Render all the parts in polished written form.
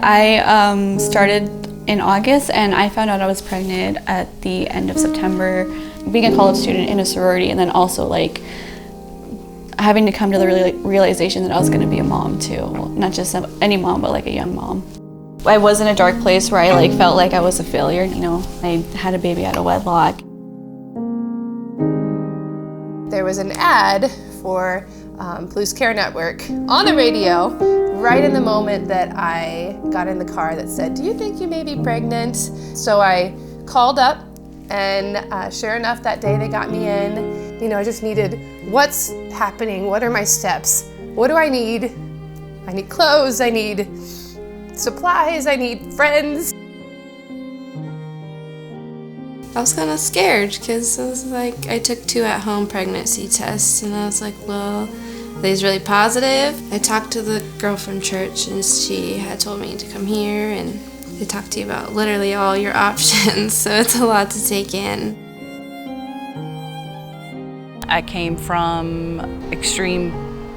I started in August, and I found out I was pregnant at the end of September. Being a college student in a sorority, and then also like having to come to the realization that I was going to be a mom too. Not just any mom, but like a young mom. I was in a dark place where I like felt like I was a failure. You know, I had a baby out of wedlock. There was an ad for Palouse Care Network on the radio right in the moment that I got in the car that said, "Do you think you may be pregnant?" So I called up, and sure enough, that day they got me in. You know, I just needed, what's happening? What are my steps? What do I need? I need clothes, I need supplies, I need friends. I was kind of scared because I was like, I took 2 at-home pregnancy tests, and I was like, well, are these really positive? I talked to the girl from church, and she had told me to come here, and they talk to you about literally all your options, so it's a lot to take in. I came from extreme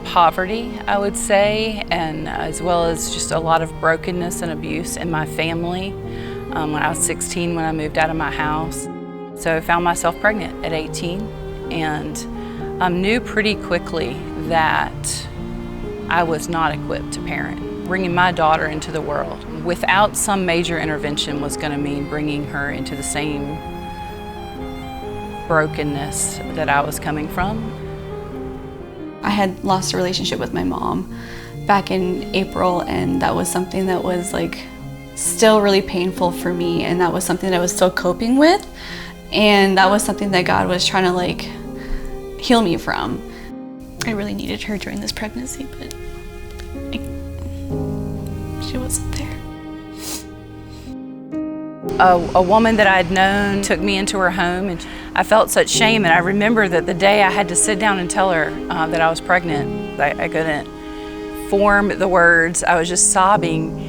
poverty, I would say, and as well as just a lot of brokenness and abuse in my family when I was 16 when I moved out of my house. So I found myself pregnant at 18, and I knew pretty quickly that I was not equipped to parent. Bringing my daughter into the world without some major intervention was going to mean bringing her into the same brokenness that I was coming from. I had lost a relationship with my mom back in April, and that was something that was like still really painful for me, and that was something that I was still coping with, and that was something that God was trying to like heal me from. I really needed her during this pregnancy, but she wasn't there. A woman that I had known took me into her home, and I felt such shame, and I remember that the day I had to sit down and tell her that I was pregnant, I couldn't form the words. I was just sobbing,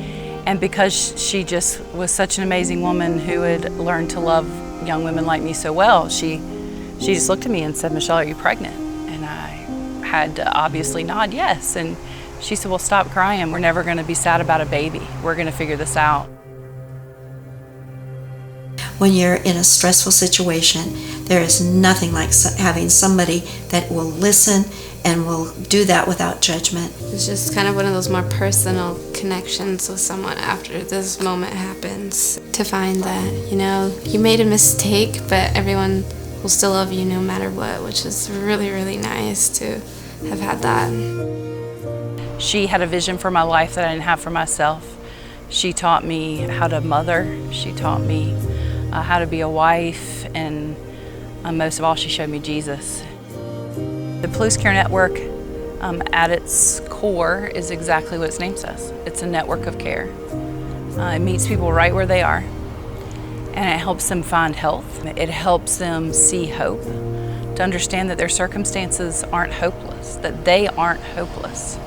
and because she just was such an amazing woman who had learned to love young women like me so well, she just looked at me and said, "Michelle, are you pregnant?" And I had to obviously nod yes, and she said, "Well, stop crying. We're never going to be sad about a baby. We're going to figure this out." When you're in a stressful situation, there is nothing like having somebody that will listen and will do that without judgment. It's just kind of one of those more personal connections with someone after this moment happens, to find that, you know, you made a mistake, but everyone will still love you no matter what, which is really, really nice to have had that. She had a vision for my life that I didn't have for myself. She taught me how to mother. She taught me how to be a wife, and most of all, she showed me Jesus. The Palouse Care Network, at its core, is exactly what its name says. It's a network of care. It meets people right where they are, and it helps them find health. It helps them see hope, to understand that their circumstances aren't hopeless, that they aren't hopeless.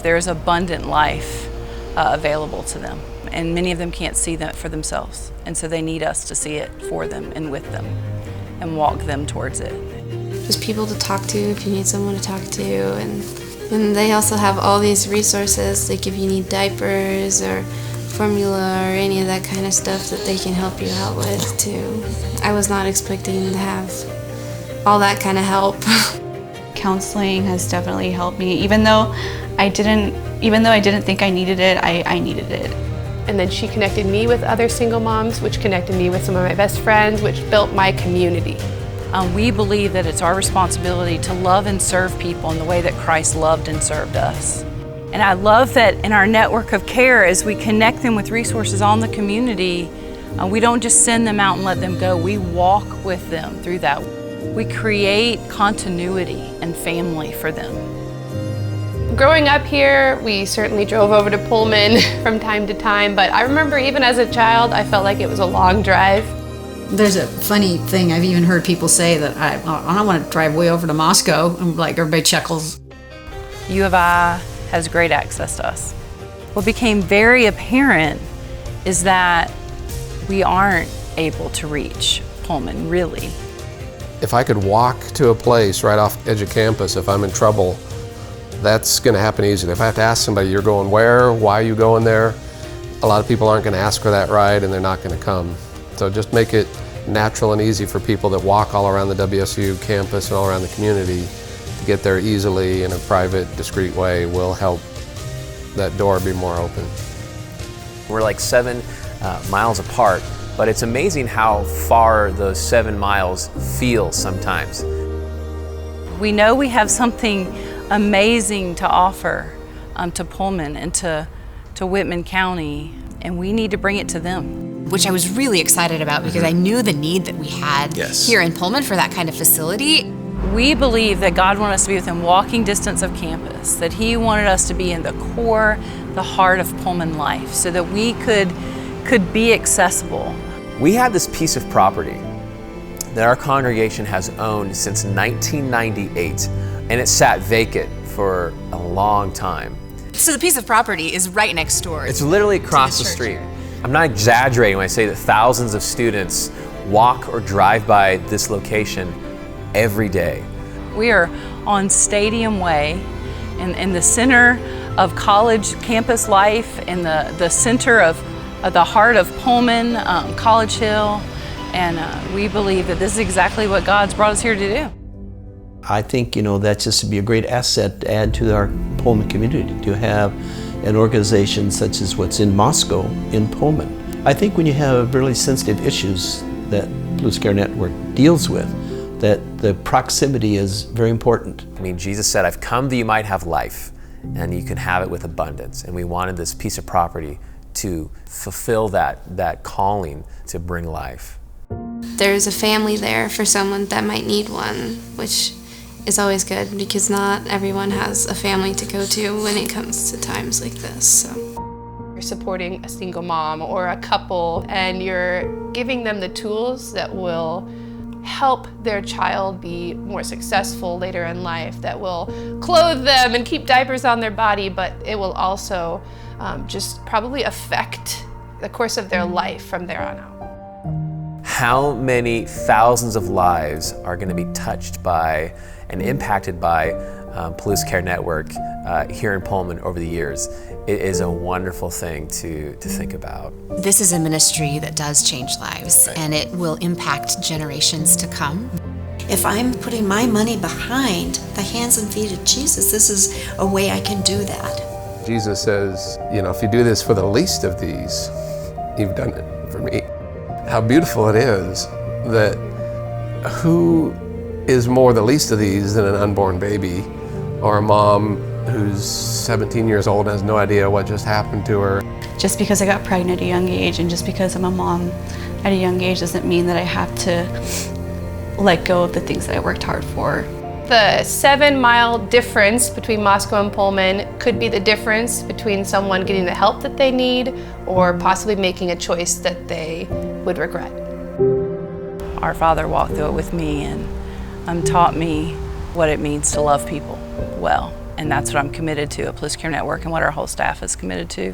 There's abundant life available to them, and many of them can't see that for themselves, and so they need us to see it for them and with them and walk them towards it. There's people to talk to if you need someone to talk to, and they also have all these resources, like if you need diapers or formula or any of that kind of stuff that they can help you out with too. I was not expecting to have all that kind of help. Counseling has definitely helped me, even though I didn't think I needed it, I needed it. And then she connected me with other single moms, which connected me with some of my best friends, which built my community. We believe that it's our responsibility to love and serve people in the way that Christ loved and served us. And I love that in our network of care, as we connect them with resources on the community, we don't just send them out and let them go. We walk with them through that. We create continuity and family for them. Growing up here, we certainly drove over to Pullman from time to time, but I remember even as a child, I felt like it was a long drive. There's a funny thing, I've even heard people say that I don't want to drive way over to Moscow, and like everybody chuckles. U of I has great access to us. What became very apparent is that we aren't able to reach Pullman, really. If I could walk to a place right off the edge of campus, if I'm in trouble, that's going to happen easily. If I have to ask somebody, you're going where, why are you going there, a lot of people aren't going to ask for that ride and they're not going to come. So just make it natural and easy for people that walk all around the WSU campus and all around the community to get there easily in a private, discreet way will help that door be more open. We're like 7 miles apart, but it's amazing how far those 7 miles feel sometimes. We know we have something amazing to offer to Pullman and to Whitman County, and we need to bring it to them. Which I was really excited about because I knew the need that we had here in Pullman for that kind of facility. We believe that God wanted us to be within walking distance of campus, that He wanted us to be in the core, the heart of Pullman life, so that we could be accessible. We have this piece of property that our congregation has owned since 1998, and it sat vacant for a long time. So the piece of property is right next door. It's literally across the street. I'm not exaggerating when I say that thousands of students walk or drive by this location every day. We are on Stadium Way in the center of college campus life, in the center of the heart of Pullman, College Hill, and we believe that this is exactly what God's brought us here to do. I think, that's just to be a great asset to add to our Pullman community, to have an organization such as what's in Moscow in Pullman. I think when you have really sensitive issues that Palouse Care Network deals with, that the proximity is very important. I mean, Jesus said, I've come that you might have life, and you can have it with abundance. And we wanted this piece of property to fulfill that calling to bring life. There's a family there for someone that might need one, which is always good because not everyone has a family to go to when it comes to times like this. So You're supporting a single mom or a couple, and you're giving them the tools that will help their child be more successful later in life, that will clothe them and keep diapers on their body, but it will also just probably affect the course of their life from there on out. How many thousands of lives are going to be touched by and impacted by Palouse Care Network here in Pullman over the years? It is a wonderful thing to think about. This is a ministry that does change lives, and it will impact generations to come. If I'm putting my money behind the hands and feet of Jesus, this is a way I can do that. Jesus says, if you do this for the least of these, you've done it for me. How beautiful it is that who is more the least of these than an unborn baby or a mom who's 17 years old and has no idea what just happened to her. Just because I got pregnant at a young age and just because I'm a mom at a young age doesn't mean that I have to let go of the things that I worked hard for. The 7-mile difference between Moscow and Pullman could be the difference between someone getting the help that they need or possibly making a choice that they would regret. Our Father walked through it with me and taught me what it means to love people well. And that's what I'm committed to at Palouse Care Network and what our whole staff is committed to.